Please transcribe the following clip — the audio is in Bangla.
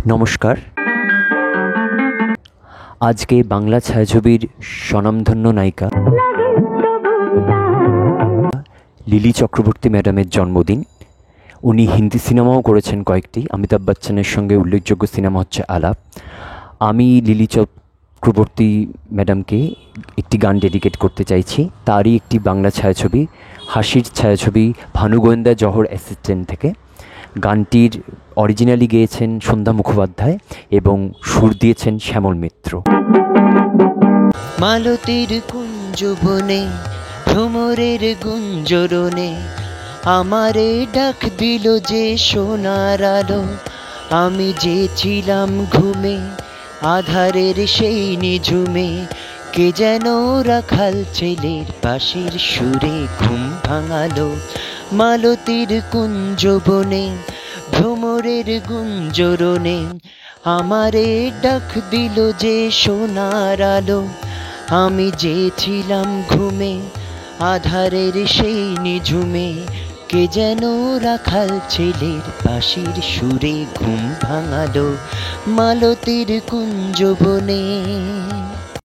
নমস্কার। আজকে বাংলা ছায়াছবির স্বনামধন্য নায়িকা লিলি চক্রবর্তী ম্যাডামের জন্মদিন। উনি হিন্দি সিনেমাও করেছেন কয়েকটি। অমিতাভ বচ্চনের সঙ্গে উল্লেখযোগ্য সিনেমা হচ্ছে আলাপ। আমি লিলি চক্রবর্তী ম্যাডামকে একটি গান ডেডিকেট করতে চাইছি। তারই একটি বাংলা ছায়াছবি, হাসির ছায়াছবি ভানু গোয়েন্দা জহর অ্যাসিস্ট্যান্ট থেকে। গানটির অরিজিনালি গেয়েছেন সন্ধ্যা মুখোপাধ্যায় এবং সুর দিয়েছেন শ্যামল মিত্র। মালতীর কুঞ্জবনে ভ্রমরের গুঞ্জরণে আমারে ডাক দিল যে সোনার আলো। আমি যে ছিলাম ঘুমে আধারের সেই নিঝুমে, কে যেন রাখাল ছেলের বাঁশির সুরে ঘুম ভাঙালো। মালতীর কুঞ্জবনে ভ্রমরের গুঞ্জরণে আমারে ডাক দিল যে সোনার আলো। আমি যে ছিলাম ঘুমে আধারের সেই নিঝুমে, কে যেন রাখাল ছেলের বাঁশির সুরে ঘুম ভাঙালো। মালতীর কুঞ্জবনে।